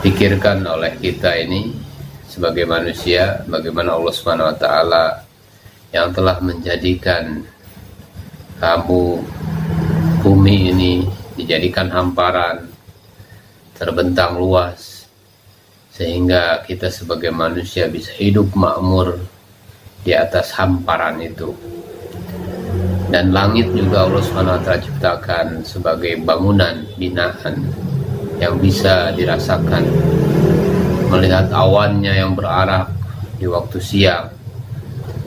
dipikirkan oleh kita ini sebagai manusia, bagaimana Allah Subhanahu wa taala yang telah menjadikan kamu, bumi ini dijadikan hamparan terbentang luas, sehingga kita sebagai manusia bisa hidup makmur di atas hamparan itu. Dan langit juga Allah Subhanahu wa taala ciptakan sebagai bangunan binaan yang bisa dirasakan, melihat awannya yang berarak di waktu siang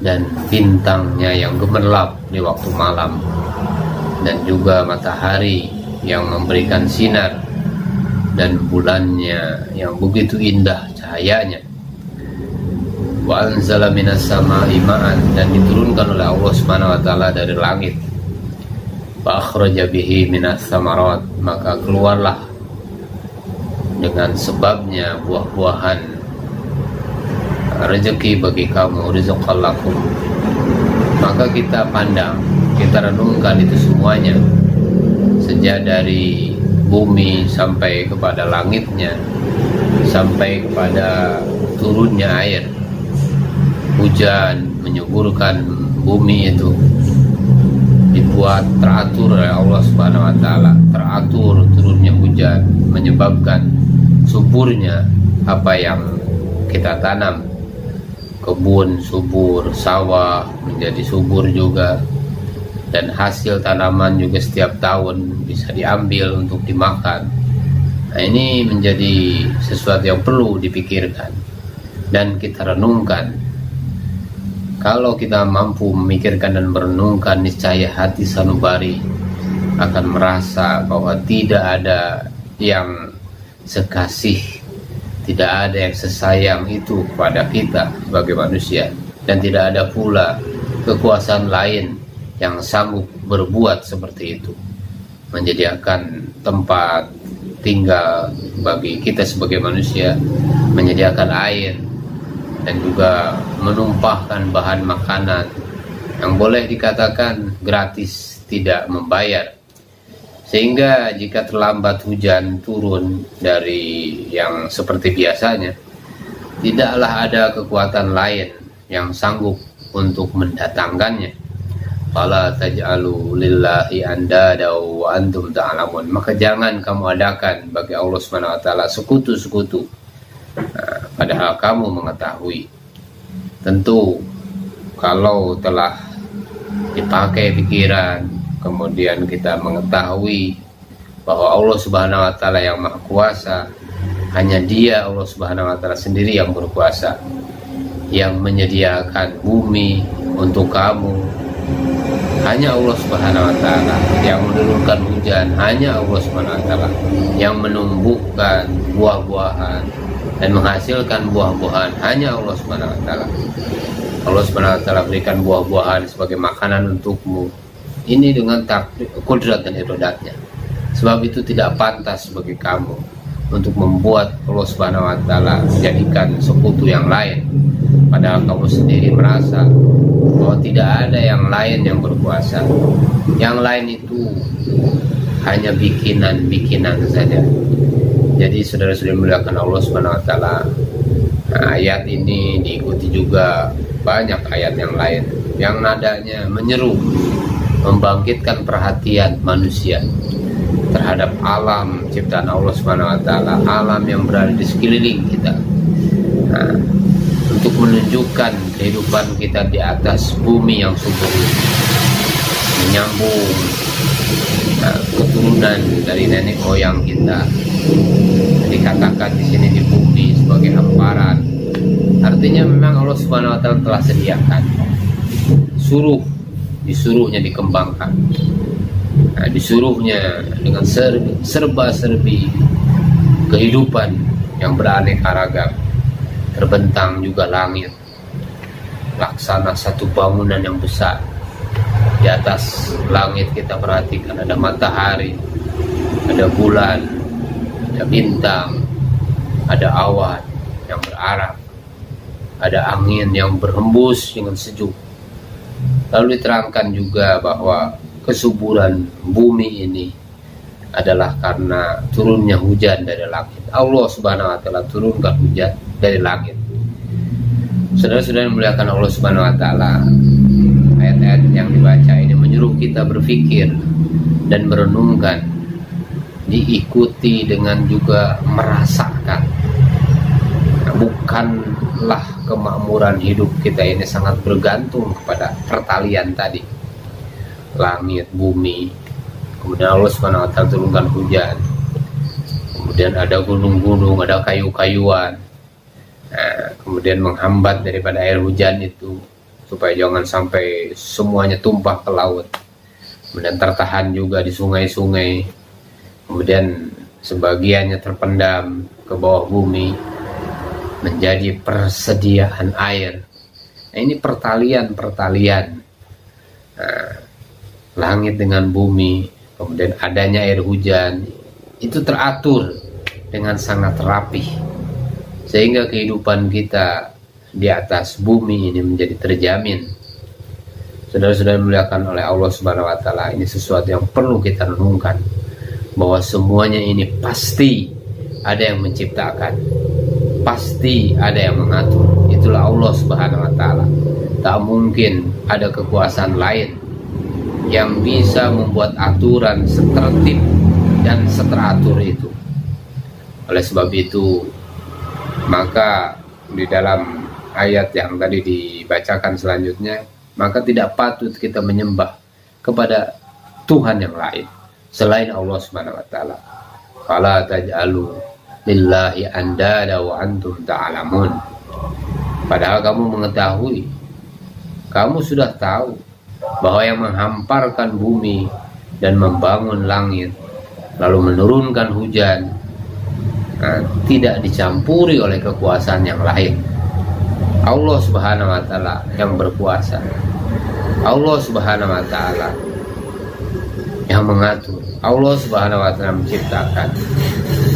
dan bintangnya yang gemerlap di waktu malam, dan juga matahari yang memberikan sinar dan bulannya yang begitu indah cahayanya. Wa anzala minas sama'i ma'an, dan diturunkan oleh Allah Subhanahu wa taala dari langit. Fa akhraja bihi minas samarat, maka keluarlah dengan sebabnya buah-buahan rezeki bagi kamu, rizqan lakum. Maka kita pandang, kita renungkan itu semuanya, sejak dari bumi sampai kepada langitnya, sampai kepada turunnya air, hujan menyuburkan bumi itu dibuat teratur oleh Allah Subhanahu wa taala. Teratur turunnya hujan menyebabkan suburnya apa yang kita tanam. Kebun subur, sawah menjadi subur juga, dan hasil tanaman juga setiap tahun bisa diambil untuk dimakan. Nah, ini menjadi sesuatu yang perlu dipikirkan dan kita renungkan. Kalau kita mampu memikirkan dan merenungkan, niscaya hati sanubari akan merasa bahwa tidak ada yang sekasih, tidak ada yang sesayang itu kepada kita sebagai manusia, dan tidak ada pula kekuasaan lain yang sanggup berbuat seperti itu, menyediakan tempat tinggal bagi kita sebagai manusia, menyediakan air, dan juga menumpahkan bahan makanan yang boleh dikatakan gratis, tidak membayar. Sehingga jika terlambat hujan turun dari yang seperti biasanya, tidaklah ada kekuatan lain yang sanggup untuk mendatangkannya. Fala taj'alu lillahi andada wa antum ta'lamun. Maka jangan kamu adakan bagi Allah Subhanahu wa taala sekutu-sekutu, padahal kamu mengetahui. Tentu kalau telah dipakai pikiran, kemudian kita mengetahui bahwa Allah Subhanahu wa taala yang Maha Kuasa, hanya Dia, Allah Subhanahu wa taala sendiri yang berkuasa, yang menyediakan bumi untuk kamu. Hanya Allah Subhanahu wa taala yang menurunkan hujan, hanya Allah Subhanahu wa taala yang menumbuhkan buah-buahan dan menghasilkan buah-buahan, hanya Allah Subhanahu wa taala. Allah Subhanahu wa taala berikan buah-buahan sebagai makanan untukmu. Ini dengan kudrat dan iradatnya. Sebab itu tidak pantas bagi kamu untuk membuat Allah Subhanahu wa taala menjadikan sekutu yang lain, padahal kamu sendiri merasa bahwa tidak ada yang lain yang berkuasa. Yang lain itu hanya bikinan-bikinan saja. Jadi saudara-saudara muliakan Allah Subhanahu wa taala, ayat ini diikuti juga banyak ayat yang lain yang nadanya menyeru, membangkitkan perhatian manusia terhadap alam ciptaan Allah Subhanahu wa taala, alam yang berada di sekeliling kita. Untuk menunjukkan kehidupan kita di atas bumi yang subur, menyambung keturunan dari nenek moyang kita. Dikatakan di sini di bumi sebagai hamparan, artinya memang Allah Subhanahu wa taala telah sediakan. Disuruhnya dikembangkan, disuruhnya dengan serba-serbi kehidupan yang beraneka ragam. Terbentang juga langit, laksana satu bangunan yang besar. Di atas langit kita perhatikan ada matahari, ada bulan, ada bintang, ada awan yang berarak, ada angin yang berhembus dengan sejuk. Lalu diterangkan juga bahwa kesuburan bumi ini adalah karena turunnya hujan dari langit. Allah Subhanahu wa taala turunkan hujan dari langit. Saudara-saudara yang dimuliakan Allah Subhanahu wa taala, ayat-ayat yang dibaca ini menyuruh kita berpikir dan merenungkan, diikuti dengan juga merasakan. Bukanlah kemakmuran hidup kita ini sangat bergantung kepada pertalian tadi, langit, bumi, kemudian Allah Subhanahu wa taala turunkan hujan, kemudian ada gunung-gunung, ada kayu-kayuan, kemudian menghambat daripada air hujan itu supaya jangan sampai semuanya tumpah ke laut, kemudian tertahan juga di sungai-sungai, kemudian sebagiannya terpendam ke bawah bumi menjadi persediaan air. Nah, ini pertalian langit dengan bumi, kemudian adanya air hujan itu teratur dengan sangat rapih, sehingga kehidupan kita di atas bumi ini menjadi terjamin. Saudara-saudara dimuliakan oleh Allah Subhanahu wa taala, ini sesuatu yang perlu kita renungkan, bahwa semuanya ini pasti ada yang menciptakan, pasti ada yang mengatur. Itulah Allah Subhanahu wa taala. Tak mungkin ada kekuasaan lain yang bisa membuat aturan setertib dan seteratur itu. Oleh sebab itu, maka di dalam ayat yang tadi dibacakan selanjutnya, maka tidak patut kita menyembah kepada Tuhan yang lain selain Allah Subhanahu wa taala. Fala taj'alu lillahi andada wa antum ta'lamun. Padahal kamu mengetahui, kamu sudah tahu bahwa yang menghamparkan bumi dan membangun langit lalu menurunkan hujan, tidak dicampuri oleh kekuasaan yang lain. Allah Subhanahu wa taala yang berkuasa, Allah Subhanahu wa taala yang mengatur, Allah Subhanahu wa taala menciptakan,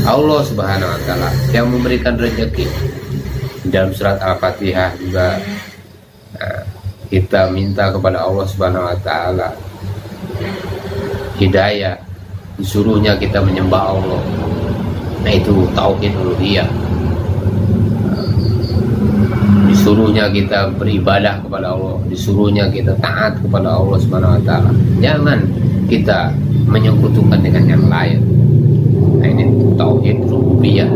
Allah Subhanahu wa taala yang memberikan rezeki. Dalam surat Al-Fatihah juga kita minta kepada Allah Subhanahu wa taala hidayah, disuruhnya kita menyembah Allah. Nah, itu tauhid uluhiyah. Disuruhnya kita beribadah kepada Allah, disuruhnya kita taat kepada Allah Subhanahu wa taala. Jangan kita menyekutukan dengan yang lain. Nah, ini tauhid rububiyah.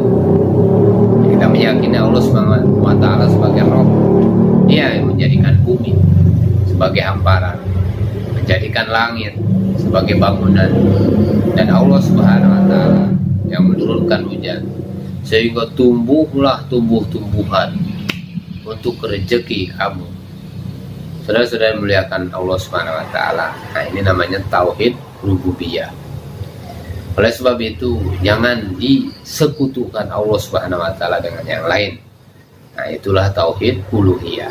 Kita meyakini Allah Subhanahu wa taala sebagai Rabb. Dia yang menjadikan bumi sebagai hamparan, menjadikan langit sebagai bangunan, dan Allah Subhanahu wa taala yang menurunkan hujan sehingga tumbuhlah tumbuh-tumbuhan untuk rezeki kamu. Saudara-saudara memuliakan Allah Subhanahu wa taala. Nah, ini namanya tauhid rububiyah. Oleh sebab itu, jangan disekutukan Allah Subhanahu wa taala dengan yang lain. Nah, itulah tauhid uluhiyah.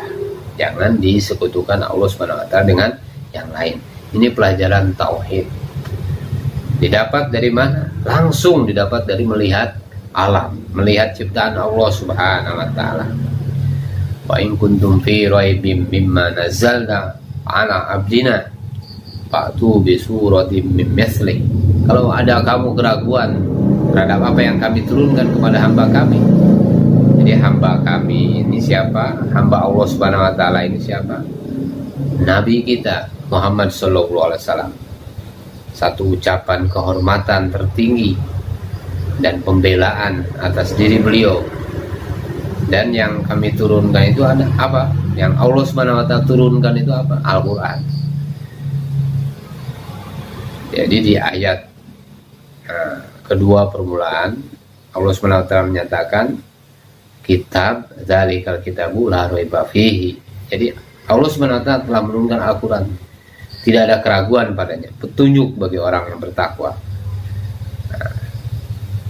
Jangan disekutukan Allah Subhanahu wa taala dengan yang lain. Ini pelajaran tauhid. Didapat dari mana? Langsung didapat dari melihat alam, melihat ciptaan Allah Subhanahu wa taala. Wa in kuntum fi raibim mimma nazzalna ala abdina fa'tu bi suratin min mithlih. Kalau ada kamu keraguan terhadap apa yang kami turunkan kepada hamba kami, jadi hamba kami ini siapa? Hamba Allah Subhanahu wa taala ini siapa? Nabi kita Muhammad sallallahu alaihi wasallam. Satu ucapan kehormatan tertinggi dan pembelaan atas diri beliau. Dan yang kami turunkan itu ada apa? Yang Allah Subhanahu wa taala turunkan itu apa? Al-Qur'an. Jadi di ayat kedua permulaan Allah Subhanahu wa taala menyatakan kitab dzalikal kitabu la raiba fihi. Jadi Allah Subhanahu wa taala telah menurunkan Al-Qur'an. Tidak ada keraguan padanya, petunjuk bagi orang yang bertakwa.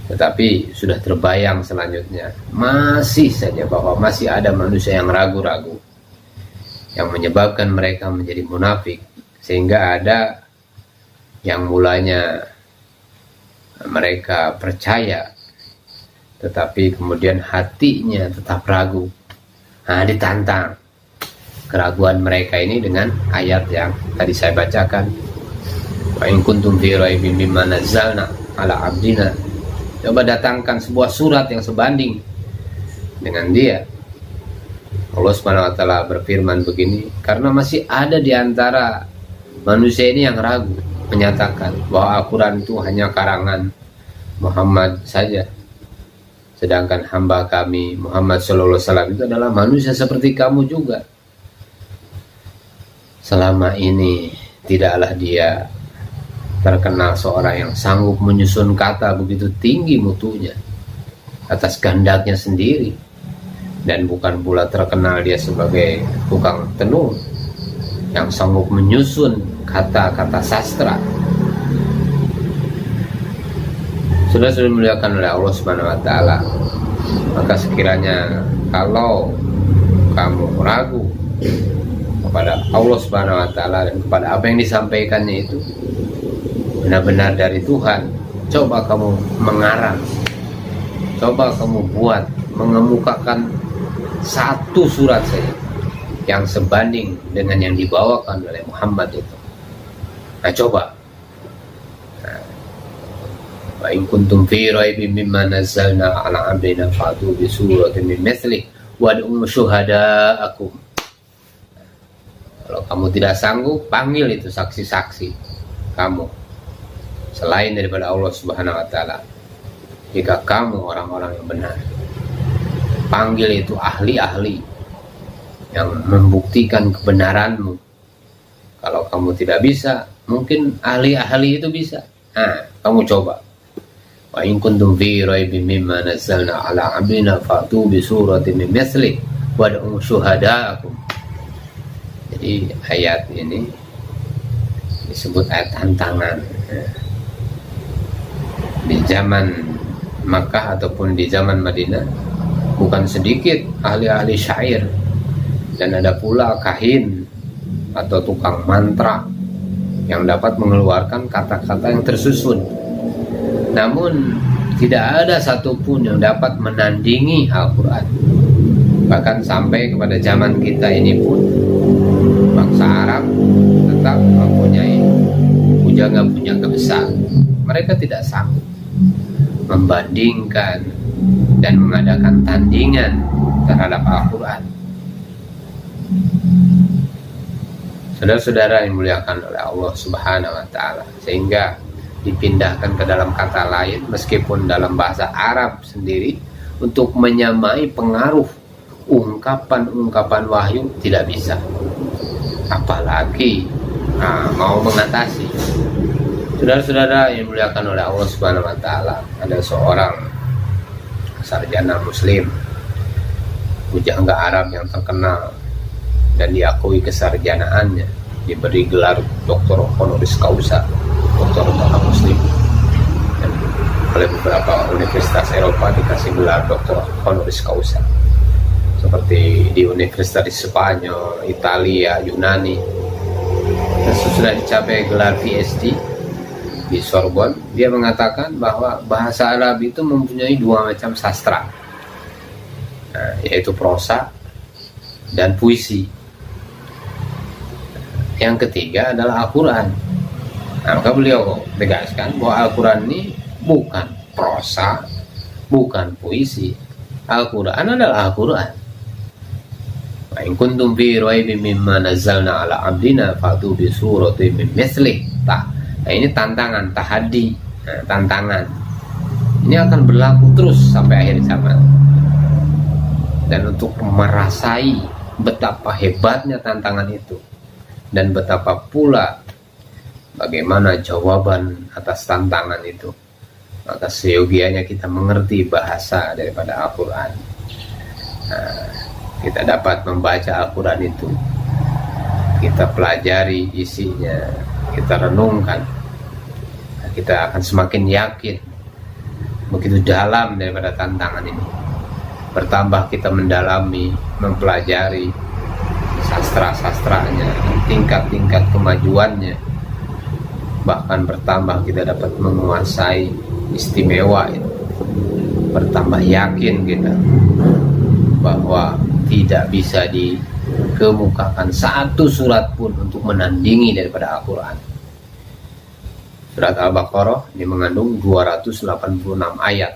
Tetapi sudah terbayang selanjutnya, masih saja bahwa masih ada manusia yang ragu-ragu, yang menyebabkan mereka menjadi munafik, sehingga ada yang mulanya mereka percaya, tetapi kemudian hatinya tetap ragu. Nah, ditantang keraguan mereka ini dengan ayat yang tadi saya bacakan. Wa in kuntum fi raibin mimma nazzalna ala abdina. Coba datangkan sebuah surat yang sebanding dengan dia. Allah Subhanahu wa taala berfirman begini, karena masih ada di antara manusia ini yang ragu, menyatakan bahwa Al-Quran itu hanya karangan Muhammad saja, sedangkan hamba kami Muhammad sallallahu alaihi wasallam itu adalah manusia seperti kamu juga. Selama ini tidaklah dia terkenal seorang yang sanggup menyusun kata begitu tinggi mutunya atas kehendaknya sendiri, dan bukan pula terkenal dia sebagai tukang tenung yang sanggup menyusun kata-kata sastra. Sudah dimuliakan oleh Allah Subhanahu wa taala, maka sekiranya kalau kamu ragu kepada Allah Subhanahu wa taala dan kepada apa yang disampaikannya itu benar-benar dari Tuhan, coba kamu mengarang, coba kamu buat, mengemukakan satu surat saja yang sebanding dengan yang dibawakan oleh Muhammad itu. Nah, coba. Wa in kuntum fi raibin mimma nazzalna ala abdina fa'tu bi suratin min mithlihi wad'u syuhada'akum. Kalau kamu tidak sanggup, panggil itu saksi-saksi kamu selain daripada Allah Subhanahu wa taala. Jika kamu orang-orang yang benar, panggil itu ahli-ahli yang membuktikan kebenaranmu. Kalau kamu tidak bisa, mungkin ahli-ahli itu bisa. Nah, kamu coba. Wa in kuntum fi raibin mimma nazzalna ala abdina fa'tu bi suratin min mithlihi wad'u syuhada'akum. Jadi ayat ini disebut ayat tantangan. Di zaman Makkah ataupun di zaman Madinah bukan sedikit ahli-ahli syair, dan ada pula kahin atau tukang mantra yang dapat mengeluarkan kata-kata yang tersusun. Namun tidak ada satupun yang dapat menandingi Al-Quran. Bahkan sampai kepada zaman kita ini pun bangsa Arab tetap mempunyai puja-puja besar. Mereka tidak sanggup membandingkan dan mengadakan tandingan terhadap Al-Quran. Saudara-saudara yang dimuliakan oleh Allah Subhanahu wa taala, sehingga dipindahkan ke dalam kata lain meskipun dalam bahasa Arab sendiri untuk menyamai pengaruh ungkapan-ungkapan wahyu tidak bisa, apalagi mau mengatasi. Saudara-saudara yang dimuliakan oleh Allah Subhanahu wa taala, ada seorang sarjana muslim pujangga Arab yang terkenal dan diakui kesarjanaannya, diberi gelar doktor honoris causa, doktor utama muslim, dan oleh beberapa universitas Eropa dikasih gelar doktor honoris causa, seperti di universitas di Spanyol, Italia, Yunani. Dan sesudah dicapai gelar PhD di Sorbonne, dia mengatakan bahwa bahasa Arab itu mempunyai dua macam sastra, yaitu prosa dan puisi. Yang ketiga adalah Al-Quran. Maka beliau tegaskan bahwa Al-Quran ini bukan prosa, bukan puisi. Al-Quran adalah Al-Quran. Wa in kuntum fi raibin mimma nazzalna ala abdina fa'tu bi suratin min mithlihi. Nah, ini tantangan, tahaddi, tantangan. Ini akan berlaku terus sampai akhir zaman. Dan untuk merasai betapa hebatnya tantangan itu, dan betapa pula bagaimana jawaban atas tantangan itu, maka seyogianya kita mengerti bahasa daripada Al-Quran. Kita dapat membaca Al-Quran itu, kita pelajari isinya, kita renungkan, kita akan semakin yakin begitu dalam daripada tantangan ini. Bertambah kita mendalami, mempelajari sastra-sastranya, tingkat-tingkat kemajuannya, bahkan bertambah kita dapat menguasai istimewa itu. Bertambah yakin kita bahwa tidak bisa dikemukakan satu surat pun untuk menandingi daripada Al-Quran. Surat Al-Baqarah ini mengandung 286 ayat,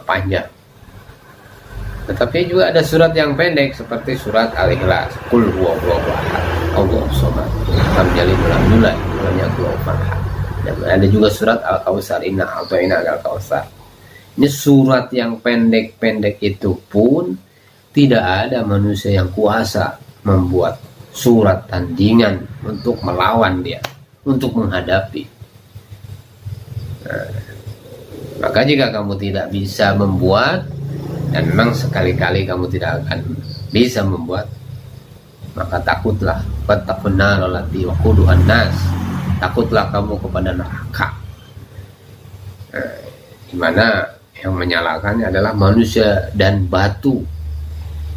panjang. Tetapi juga ada surat yang pendek seperti surat Al-Ikhlas, Qul huwallahu ahad, Allahu samad, lam yalid walam yulad walam yakul lahu kufuwan ahad. Dan ada juga surat Al-Kautsar, inna a'tainaka al-kautsar. Ini surat yang pendek-pendek itu pun tidak ada manusia yang kuasa membuat surat tandingan untuk melawan dia, untuk menghadapi. Nah, maka jika kamu tidak bisa membuat, dan memang sekali-kali kamu tidak akan bisa membuat, maka takutlah, wattaqun nar allati waquduhan nas, takutlah kamu kepada neraka, di mana yang menyalakannya adalah manusia dan batu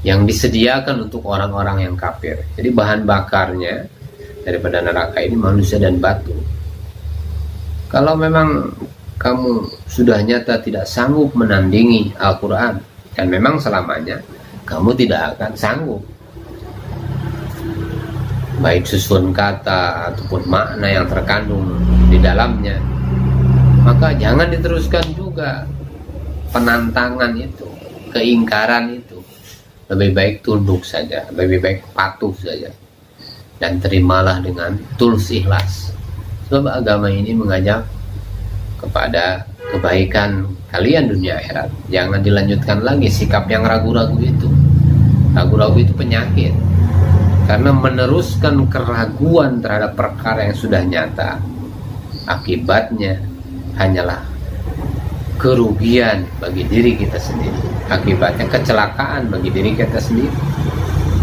yang disediakan untuk orang-orang yang kafir. Jadi bahan bakarnya daripada neraka ini manusia dan batu. Kalau memang kamu sudah nyata tidak sanggup menandingi Al-Quran, dan memang selamanya kamu tidak akan sanggup, baik susun kata ataupun makna yang terkandung di dalamnya, maka jangan diteruskan juga penantangan itu, keingkaran itu. Lebih baik tunduk saja, lebih baik patuh saja, dan terimalah dengan tulus ikhlas. Sebab agama ini mengajak kepada kebaikan kalian dunia akhirat. Jangan dilanjutkan lagi sikap yang ragu-ragu itu. Ragu-ragu itu penyakit, karena meneruskan keraguan terhadap perkara yang sudah nyata, akibatnya hanyalah kerugian bagi diri kita sendiri, akibatnya kecelakaan bagi diri kita sendiri.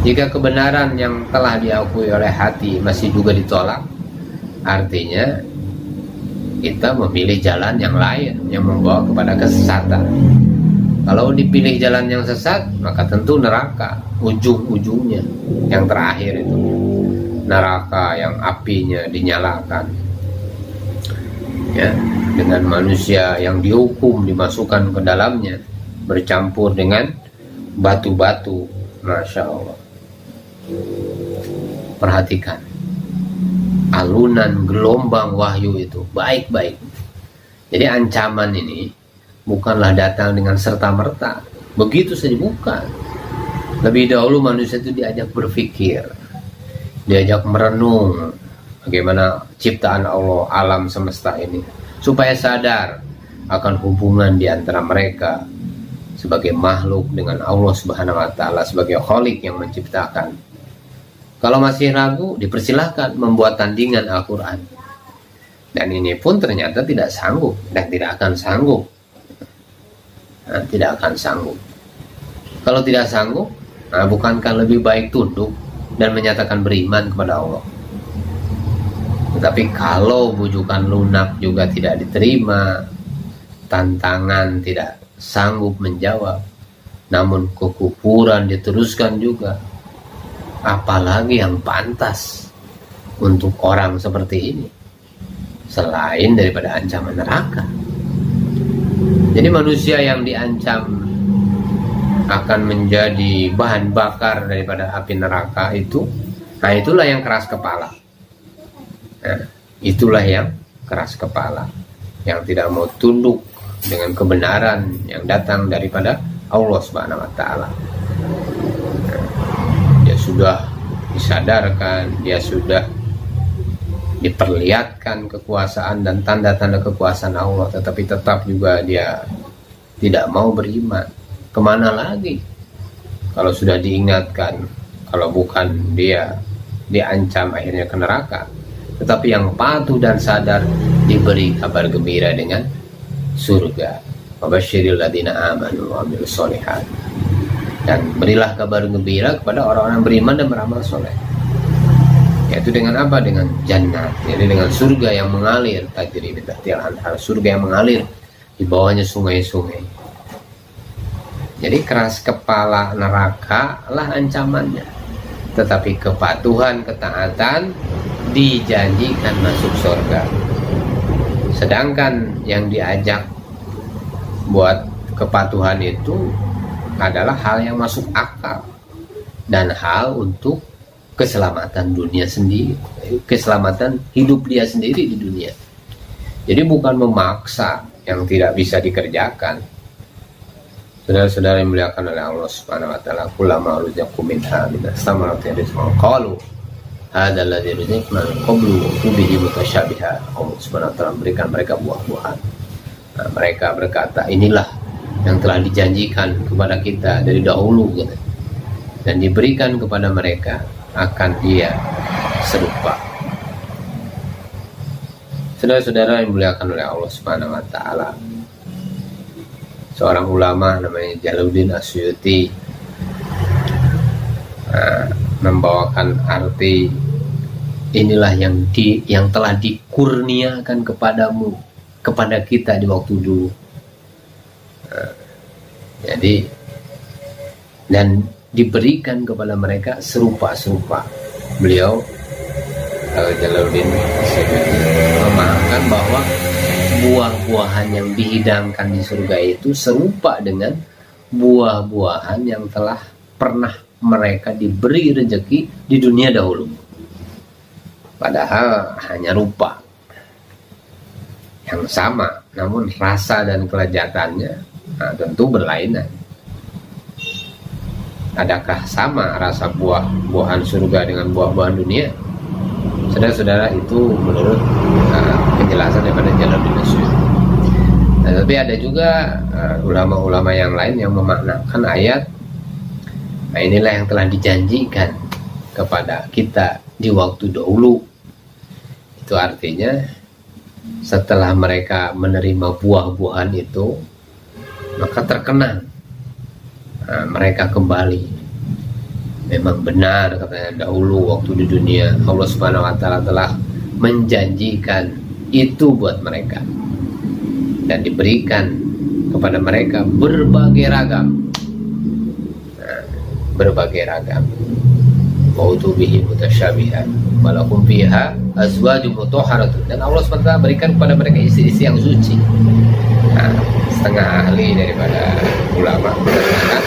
Jika kebenaran yang telah diakui oleh hati masih juga ditolak, artinya kita memilih jalan yang lain yang membawa kepada kesesatan. Kalau dipilih jalan yang sesat, maka tentu neraka ujung-ujungnya, yang terakhir itu neraka yang apinya dinyalakan, ya, dengan manusia yang dihukum dimasukkan ke dalamnya bercampur dengan batu-batu. Masya Allah, perhatikan alunan gelombang wahyu itu baik-baik. Jadi ancaman ini bukanlah datang dengan serta-merta begitu saja, bukan. Lebih dahulu manusia itu diajak berpikir, diajak merenung bagaimana ciptaan Allah, alam semesta ini, supaya sadar akan hubungan di antara mereka sebagai makhluk dengan Allah Subhanahu wa taala sebagai Khalik yang menciptakan. Kalau masih ragu, dipersilahkan membuat tandingan Al-Quran. Dan ini pun ternyata tidak sanggup dan tidak akan sanggup. Tidak akan sanggup. Kalau tidak sanggup, bukankah lebih baik tunduk dan menyatakan beriman kepada Allah? Tetapi kalau bujukan lunak juga tidak diterima, tantangan tidak sanggup menjawab, namun kekufuran diteruskan juga, apalagi yang pantas untuk orang seperti ini selain daripada ancaman neraka? Jadi manusia yang diancam akan menjadi bahan bakar daripada api neraka itu, itulah yang keras kepala. Itulah yang keras kepala, yang tidak mau tunduk dengan kebenaran yang datang daripada Allah Subhanahu wa taala. Dia sudah disadarkan, dia sudah diperlihatkan kekuasaan dan tanda-tanda kekuasaan Allah, tetapi tetap juga dia tidak mau beriman. Kemana lagi kalau sudah diingatkan? Kalau bukan dia diancam akhirnya ke neraka. Tetapi yang patuh dan sadar diberi kabar gembira dengan surga. Wabasyiril ladzina amanu wa amilus sholihat. Dan berilah kabar gembira kepada orang-orang beriman dan beramal soleh. Yaitu dengan apa? Dengan jannah, jadi dengan surga yang mengalir, tajri min tahtiha al-anhar, surga yang mengalir di bawahnya sungai-sungai. Jadi keras kepala neraka lah ancamannya, tetapi kepatuhan, ketaatan dijanjikan masuk surga. Sedangkan yang diajak buat kepatuhan itu adalah hal yang masuk akal dan hal untuk keselamatan dunia sendiri, keselamatan hidup dia sendiri di dunia. Jadi bukan memaksa yang tidak bisa dikerjakan. Saudara-saudara yang dimuliakan oleh Allah Subhanahu wa taala, kullama ruzaqu minha min as-samarati rizqan qalu hadzal ladzi ruzqna min qablu wa bihi mutasyabiha. Allah Subhanahu wa taala memberikan mereka buah-buahan. Nah, mereka berkata, inilah yang telah dijanjikan kepada kita dari dahulu gitu. Dan diberikan kepada mereka akan dia serupa. Saudara-saudara yang dimuliakan oleh Allah Subhanahu wa taala, seorang ulama namanya Jalaluddin As-Suyuti membawakan arti inilah yang telah dikurniakan kepadamu, kepada kita di waktu dulu. Jadi dan diberikan kepada mereka serupa-serupa. Beliau Jalaluddin As-Suyuti memahamkan bahwa buah-buahan yang dihidangkan di surga itu serupa dengan buah-buahan yang telah pernah mereka diberi rezeki di dunia dahulu. Padahal hanya rupa yang sama, namun rasa dan kelezatannya tentu berlainan. Adakah sama rasa buah-buahan surga dengan buah-buahan dunia? Saudara-saudara, itu menurut penjelasan daripada Jalaluddin As-Suyuti. Nah, tapi ada juga ulama-ulama yang lain yang memaknakan ayat, nah inilah yang telah dijanjikan kepada kita di waktu dahulu. Itu artinya setelah mereka menerima buah-buahan itu, maka terkenang mereka kembali. Memang benar katanya, dahulu waktu di dunia Allah Subhanahu wa taala telah menjanjikan itu buat mereka dan diberikan kepada mereka berbagai ragam. Berbagai ragam. Wa'utu bihi mutasyabihan walakum fiha azwajun mutahharatun, dan Allah SWT berikan kepada mereka istri-istri yang suci. Nah, setengah ahli daripada ulama mengatakan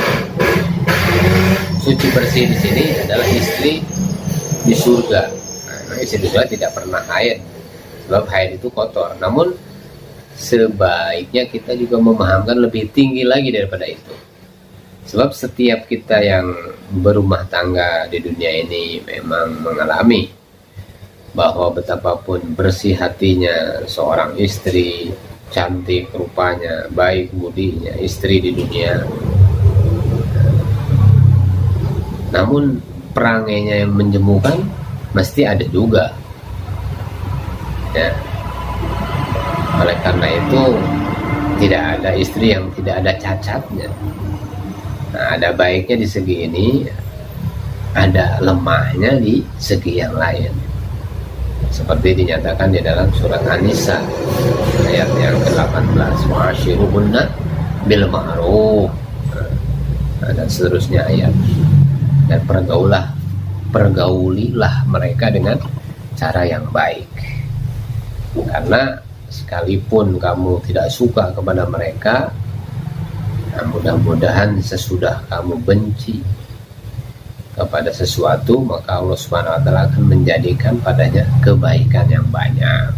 suci bersih di sini adalah istri di surga. Nah, istri di surga tidak pernah haid, sebab haid itu kotor. Namun sebaiknya kita juga memahamkan lebih tinggi lagi daripada itu. Sebab setiap kita yang berumah tangga di dunia ini memang mengalami bahwa betapapun bersih hatinya seorang istri, cantik rupanya, baik budinya istri di dunia, namun perangainya yang menjemukan mesti ada juga ya. Oleh karena itu tidak ada istri yang tidak ada cacatnya. Nah, ada baiknya di segi ini, ada lemahnya di segi yang lain, seperti dinyatakan di dalam surat An-Nisa ayat yang ke-18, wa'ashiruhunna bil ma'ruf, dan seterusnya ayat. Dan pergaulilah mereka dengan cara yang baik, karena sekalipun kamu tidak suka kepada mereka, nah mudah-mudahan sesudah kamu benci kepada sesuatu, maka Allah Subhanahu wa taala akan menjadikan padanya kebaikan yang banyak.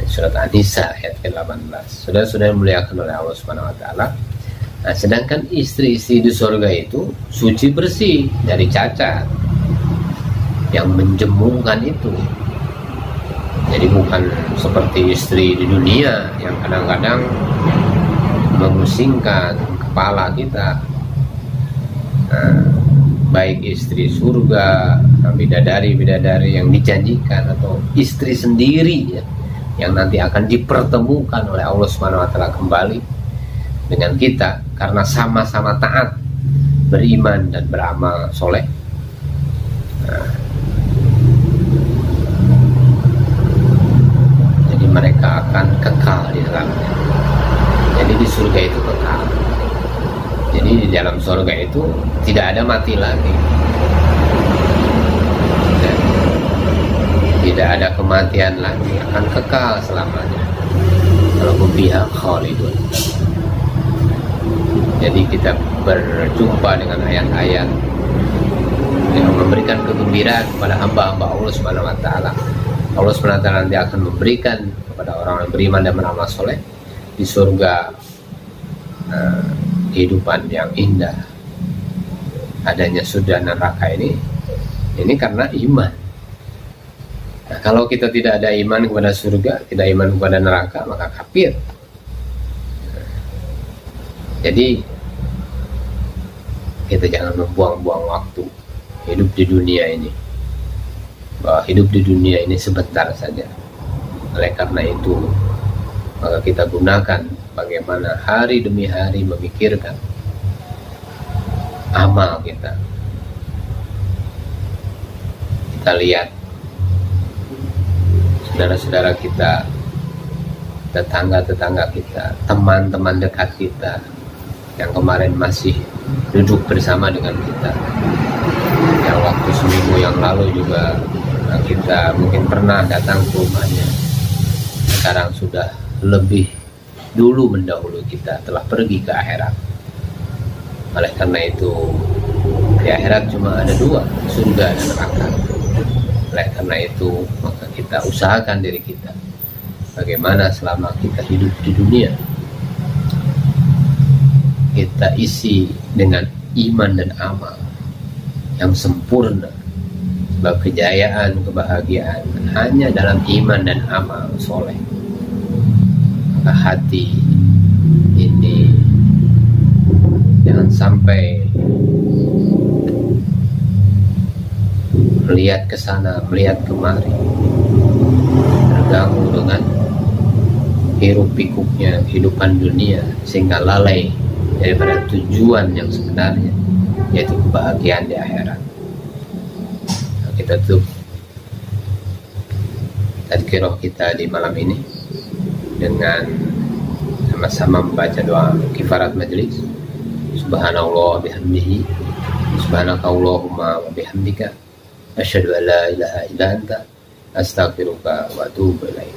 Surat An-Nisa ayat ke-18. Saudara-saudara dimuliakan oleh Allah Subhanahu wa taala. Nah, sedangkan istri-istri di surga itu suci bersih dari cacat yang menjemungkan itu. Jadi bukan seperti istri di dunia yang kadang-kadang memusingkan kepala kita. Nah, baik istri surga, bidadari-bidadari yang dijanjikan, atau istri sendiri ya, yang nanti akan dipertemukan oleh Allah Subhanahu wa taala kembali dengan kita karena sama-sama taat, beriman dan beramal soleh. Nah, jadi mereka akan kekal di dalamnya. Jadi di surga itu kekal. Jadi di dalam surga itu tidak ada mati lagi. Dan tidak ada kematian lagi, akan kekal selamanya. Kalau biha khalidun. Jadi kita berjumpa dengan ayat-ayat yang memberikan kegembiraan kepada hamba-hamba Allah Subhanahu wa taala. Allah Subhanahu wa taala nanti akan memberikan kepada orang yang beriman dan beramal soleh di surga kehidupan yang indah. Adanya surga dan neraka ini karena iman. Nah, kalau kita tidak ada iman kepada surga, tidak iman kepada neraka, maka kafir. Jadi kita jangan membuang-buang waktu hidup di dunia ini, bahwa hidup di dunia ini sebentar saja. Oleh karena itu, maka kita gunakan bagaimana hari demi hari memikirkan amal kita. Kita lihat saudara-saudara kita, tetangga-tetangga kita, teman-teman dekat kita yang kemarin masih duduk bersama dengan kita, yang waktu seminggu yang lalu juga kita mungkin pernah datang ke rumahnya, sekarang sudah lebih dulu mendahului kita, telah pergi ke akhirat. Oleh karena itu, di akhirat cuma ada dua, surga dan neraka. Oleh karena itu, maka kita usahakan diri kita bagaimana selama kita hidup di dunia kita isi dengan iman dan amal yang sempurna. Sebab kejayaan, kebahagiaan hanya dalam iman dan amal soleh. Maka hati ini jangan sampai melihat ke sana, melihat kemari, terganggu dengan hiruk pikuknya kehidupan dunia, sehingga lalai daripada tujuan yang sebenarnya, yaitu kebahagiaan di akhirat. Nah, kita tutup tadzkirah kita di malam ini dengan sama-sama membaca doa kifarat majelis. Subhanallah bihamdihi, subhanakallahumma wa bihamdika, asyhadu an la ilaha illa anta, astaghfiruka wa atubu ilaik.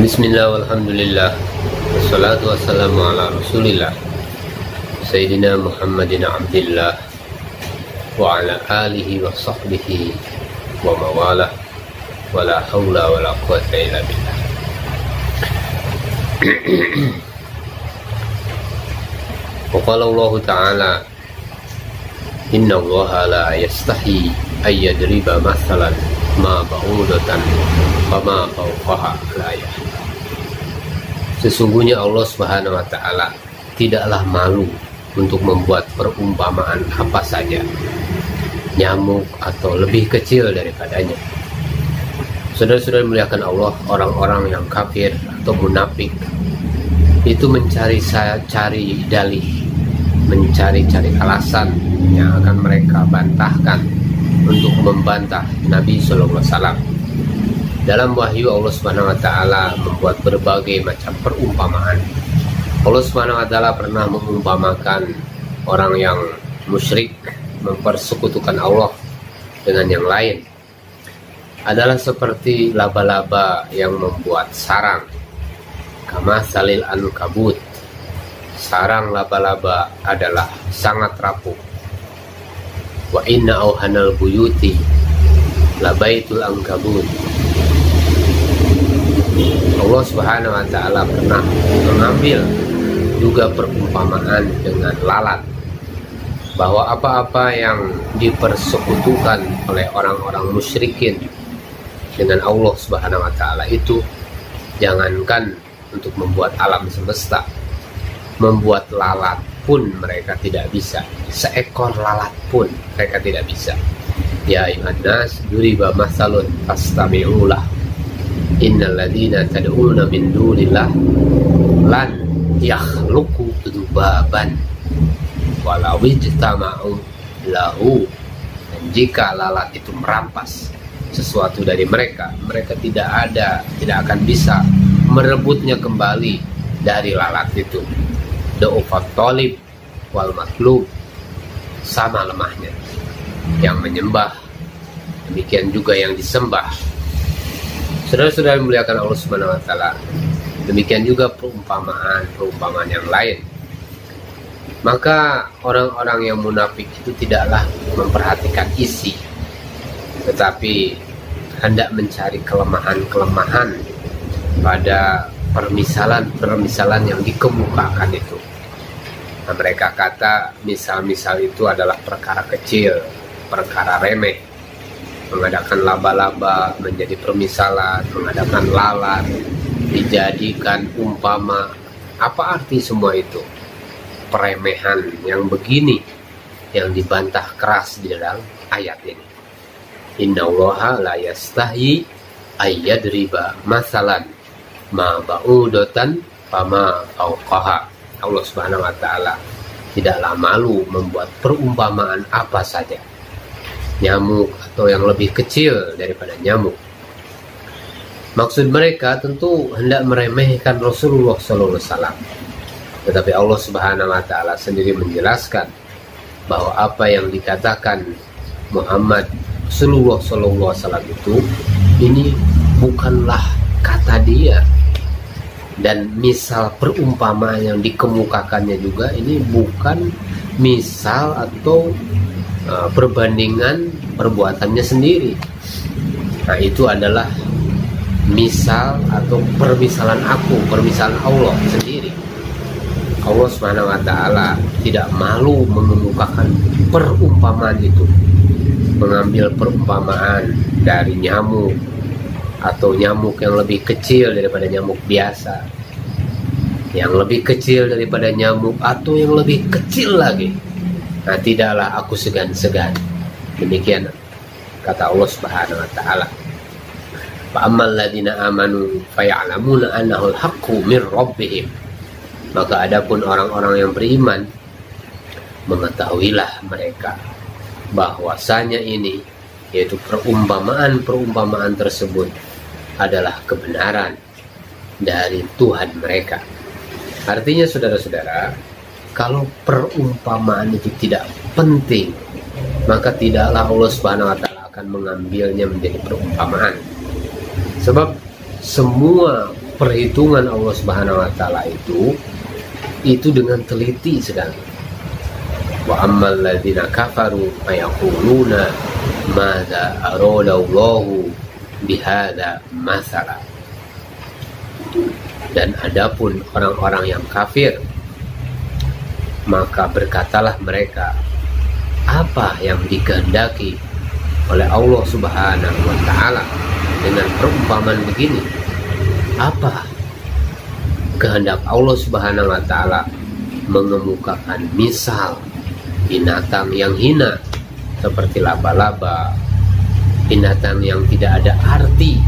Bismillah walhamdulillah, wassalatu wassalamu ala rasulillah Sayyidina Muhammadin abdillah wa ala alihi wa sahbihi wa mawalah, wa la hawla wa la quwata illa billah. Wa qala Allah ta'ala, inna Allah la yastahi ayyadriba mathalan ma ba'udatan fama fawqaha al-ayah. Sesungguhnya Allah Subhanahu wa ta'ala tidaklah malu untuk membuat perumpamaan apa saja, nyamuk atau lebih kecil daripadanya. Saudara-saudara muliakan Allah, orang-orang yang kafir atau munafik itu mencari dalih, mencari alasan yang akan mereka bantahkan untuk membantah Nabi Sallallahu Alaihi Wasallam. Dalam wahyu Allah Subhanahu wa ta'ala membuat berbagai macam perumpamaan. Allah Subhanahu wa ta'ala pernah mengumpamakan orang yang musyrik mempersekutukan Allah dengan yang lain adalah seperti laba-laba yang membuat sarang. Kama salil ankabut, sarang laba-laba adalah sangat rapuh. Wa inna auhanal buyuti labaitul ankabut. Allah Subhanahu wa ta'ala pernah mengambil juga perumpamaan dengan lalat, bahwa apa-apa yang dipersekutukan oleh orang-orang musyrikin dengan Allah Subhanahu wa ta'ala itu, jangankan untuk membuat alam semesta, membuat lalat pun mereka tidak bisa. Seekor lalat pun mereka tidak bisa. Ya ayuhan nas duriba masalun fastami'ulah, innal ladzina tad'una min dunillah lan yakhluqu dzubaban walau ijtama'u lahu. Dan jika lalat itu merampas sesuatu dari mereka, mereka tidak akan bisa merebutnya kembali dari lalat itu. Da'ufat talib wal matlub, sama lemahnya yang menyembah, demikian juga yang disembah. Saudara-saudara yang dimuliakan Allah Subhanahu wa taala, demikian juga perumpamaan yang lain. Maka orang-orang yang munafik itu tidaklah memperhatikan isi, tetapi hendak mencari kelemahan-kelemahan pada permisalan yang dikemukakan itu. Nah, mereka kata misal-misal itu adalah perkara kecil, perkara remeh. Mengadakan laba-laba menjadi permisalan, mengadakan lalat dijadikan umpama. Apa arti semua itu? Peremehan yang begini yang dibantah keras di dalam ayat ini. Innallaha la yastahi ayyadriba masalan ma ba'udatan fama fawqaha. Allah Subhanahu wa taala tidaklah malu membuat perumpamaan apa saja, nyamuk atau yang lebih kecil daripada nyamuk. Maksud mereka tentu hendak meremehkan Rasulullah SAW. Tetapi Allah Subhanahu wa taala sendiri menjelaskan bahwa apa yang dikatakan Muhammad Rasulullah SAW itu, ini bukanlah kata dia, dan misal perumpamaan yang dikemukakannya juga ini bukan misal atau perbandingan perbuatannya sendiri. Nah, itu adalah misal atau permisalan permisalan Allah sendiri. Allah Subhanahu wa taala tidak malu mengemukakan perumpamaan itu, mengambil perumpamaan dari nyamuk atau nyamuk yang lebih kecil daripada nyamuk biasa, yang lebih kecil daripada nyamuk, atau yang lebih kecil lagi. Nah, tidaklah aku segan-segan. Demikian kata Allah Subhanahu wa taala. Fa ammal ladzina amanu faya'lamuna annahu al-haqqu min rabbihim. Maka adapun orang-orang yang beriman, mengetahuilah mereka bahwasanya ini, yaitu perumpamaan tersebut adalah kebenaran dari Tuhan mereka. Artinya saudara-saudara, kalau perumpamaan itu tidak penting, maka tidaklah Allah Subhanahu wa taala akan mengambilnya menjadi perumpamaan. Sebab semua perhitungan Allah Subhanahu wa taala itu dengan teliti sekali. Wa ammal ladzina kafaru fayaquluna madza aradallahu bihadza masala. Dan adapun orang-orang yang kafir, maka berkatalah mereka, apa yang dikehendaki oleh Allah Subhanahu wa taala dengan perumpamaan begini? Apa kehendak Allah Subhanahu wa taala mengemukakan misal binatang yang hina seperti laba-laba, binatang yang tidak ada arti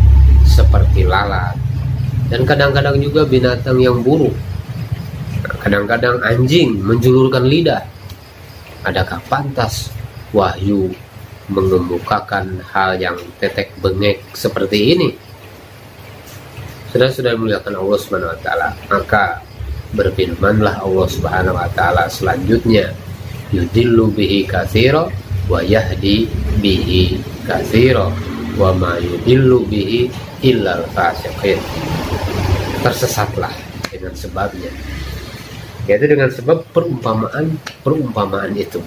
seperti lalat, dan kadang-kadang juga binatang yang buruk. Kadang-kadang anjing menjulurkan lidah. Adakah pantas wahyu mengemukakan hal yang tetek bengek seperti ini? Sudah muliakan Allah Subhanahu wa taala, maka berfirmanlah Allah Subhanahu wa taala selanjutnya, yudillu bihi katsira wa yahdi bihi katsira wa ma yudillu bihi illal fasiqin. Tersesatlah dengan sebabnya, yaitu dengan sebab perumpamaan itu.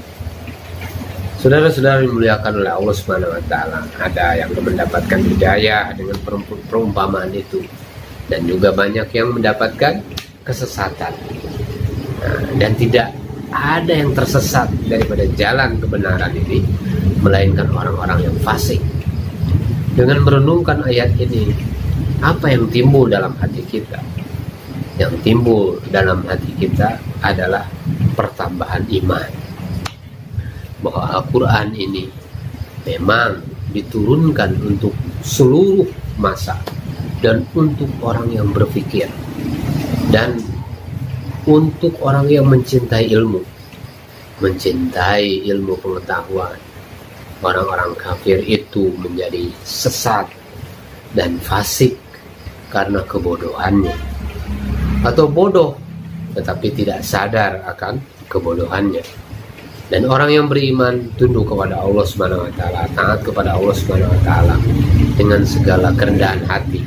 Saudara-saudara dimuliakan oleh Allah Subhanahu wa taala, ada yang mendapatkan hidayah dengan perumpamaan itu, dan juga banyak yang mendapatkan kesesatan. Dan tidak ada yang tersesat daripada jalan kebenaran ini melainkan orang-orang yang fasik. Dengan merenungkan ayat ini, apa yang timbul dalam hati kita? Yang timbul dalam hati kita adalah pertambahan iman, bahwa Al-Quran ini memang diturunkan untuk seluruh masa dan untuk orang yang berpikir dan untuk orang yang mencintai ilmu pengetahuan. Orang-orang kafir itu menjadi sesat dan fasik karena kebodohannya, atau bodoh tetapi tidak sadar akan kebodohannya. Dan orang yang beriman tunduk kepada Allah Subhanahu wa taala, taat kepada Allah Subhanahu wa taala dengan segala kerendahan hati.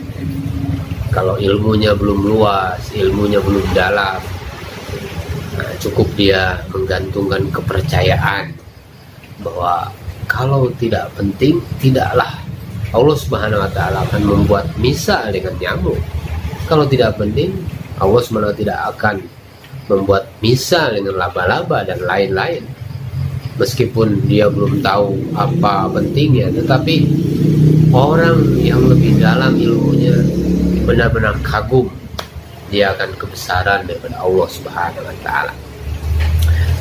Kalau ilmunya belum luas, ilmunya belum dalam, cukup dia menggantungkan kepercayaan bahwa kalau tidak penting, tidaklah Allah Subhanahu wa taala akan membuat misal dengan nyamuk. Kalau tidak penting, Allah Subhanahu wa taala tidak akan membuat misal dengan laba-laba dan lain-lain. Meskipun dia belum tahu apa pentingnya, tetapi orang yang lebih dalam ilmunya benar-benar kagum, dia akan kebesaran daripada Allah Subhanahu wa taala.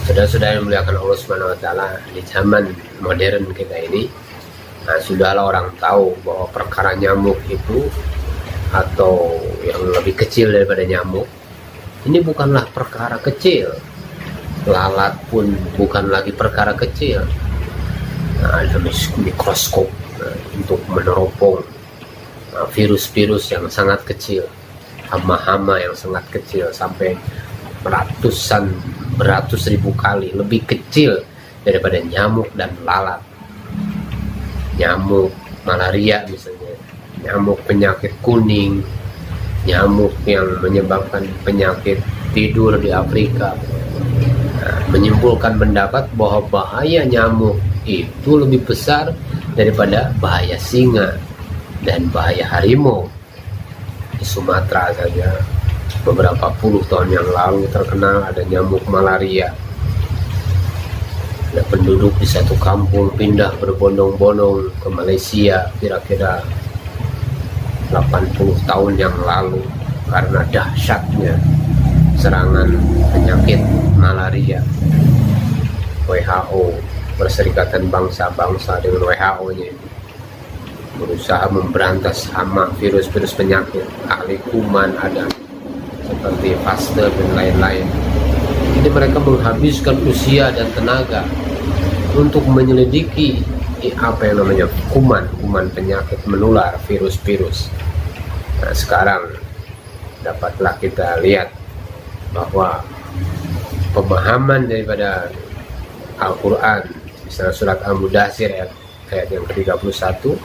Saudara-saudara yang muliakan Allah Subhanahu wa taala, di zaman modern kita ini, sudahlah orang tahu bahwa perkara nyamuk itu atau yang lebih kecil daripada nyamuk ini bukanlah perkara kecil. Lalat pun bukan lagi perkara kecil. Ada mikroskop untuk meneropong virus-virus yang sangat kecil, hama-hama yang sangat kecil, sampai beratus ribu kali lebih kecil daripada nyamuk dan lalat. Nyamuk malaria misalnya, nyamuk penyakit kuning, nyamuk yang menyebabkan penyakit tidur di Afrika, menyimpulkan pendapat bahwa bahaya nyamuk itu lebih besar daripada bahaya singa dan bahaya harimau. Di Sumatera saja beberapa puluh tahun yang lalu terkenal ada nyamuk malaria. Ada penduduk di satu kampung pindah berbondong-bondong ke Malaysia kira-kira 80 tahun yang lalu karena dahsyatnya serangan penyakit malaria. WHO, Perserikatan Bangsa-Bangsa dengan WHO-nya ini berusaha memberantas hama, virus-virus penyakit, ahli kuman ada seperti Pasteur dan lain-lain. Jadi mereka menghabiskan usia dan tenaga untuk menyelidiki apa yang namanya kuman penyakit menular, virus-virus. Nah, sekarang dapatlah kita lihat bahwa pemahaman daripada Al-Quran, misalnya surat Al-Mudaththir ayat yang ke-31,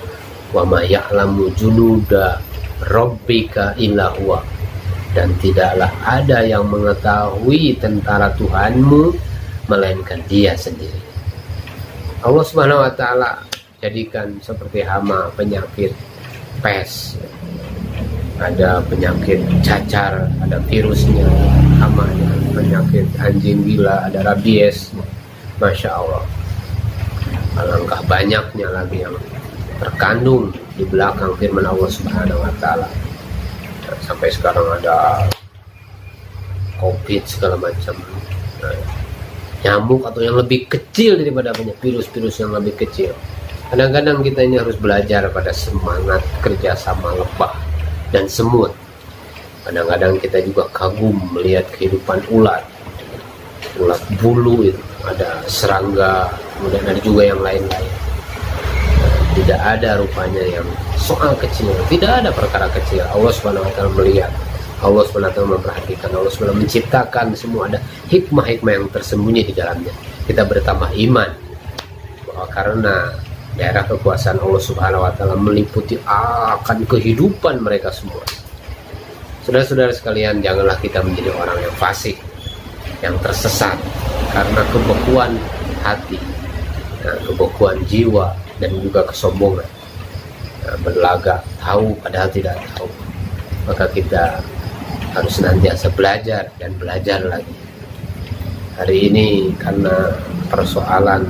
wa ma ya'lamu junuda rabbika illa huwa, dan tidaklah ada yang mengetahui tentara Tuhanmu melainkan Dia sendiri. Allah Subhanahu wa taala jadikan seperti hama, penyakit pes, ada penyakit cacar, ada virusnya, hamanya, penyakit anjing gila, ada rabies. Masya Allah, alangkah banyaknya lagi yang terkandung di belakang firman Allah Subhanahu wa taala. Sampai sekarang ada COVID segala macam, nyamuk atau yang lebih kecil daripada banyak virus-virus yang lebih kecil. Kadang-kadang kita ini harus belajar pada semangat kerjasama lebah dan semut. Kadang-kadang kita juga kagum melihat kehidupan ulat bulu itu, ada serangga, kemudian ada juga yang lain-lain. Tidak ada rupanya yang soal kecil, tidak ada perkara kecil. Allah Subhanahu wa taala melihat, Allah Subhanahu wa taala memperhatikan, Allah Subhanahu menciptakan semua, ada hikmah-hikmah yang tersembunyi di dalamnya. Kita bertambah iman bahwa karena daerah kekuasaan Allah Subhanahu wa taala meliputi akan kehidupan mereka semua. Saudara-saudara sekalian, janganlah kita menjadi orang yang fasik, yang tersesat karena kebekuan hati, kebekuan jiwa, dan juga kesombongan, berlagak tahu padahal tidak tahu. Maka kita harus senantiasa belajar dan belajar lagi. Hari ini karena persoalan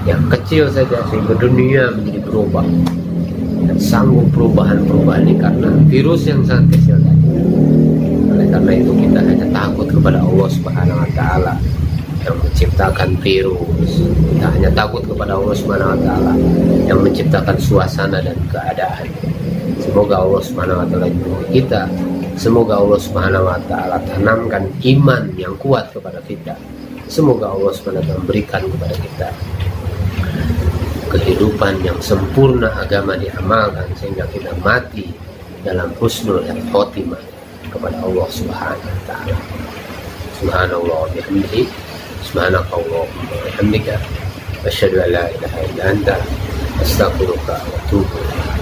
yang kecil saja sehingga dunia menjadi berubah, dan sanggup perubahan ini karena virus yang sangat kecil tadi. Oleh karena itu kita hanya takut kepada Allah Subhanahu wa taala yang menciptakan virus. Kita hanya takut kepada Allah Subhanahu wa taala yang menciptakan suasana dan keadaan. Semoga Allah Subhanahu wa taala menolong kita. Semoga Allah Subhanahu wa taala tanamkan iman yang kuat kepada kita. Semoga Allah Subhanahu wa taala berikan kepada kita kehidupan yang sempurna, agama diamalkan sehingga kita mati dalam husnul khotimah kepada Allah Subhanahu wa taala. Subhanallah bihamdihi, Subhanakallahumma wa bihamdika asyhadu an la ilaha illa anta astaghfiruka wa atubu ilaik.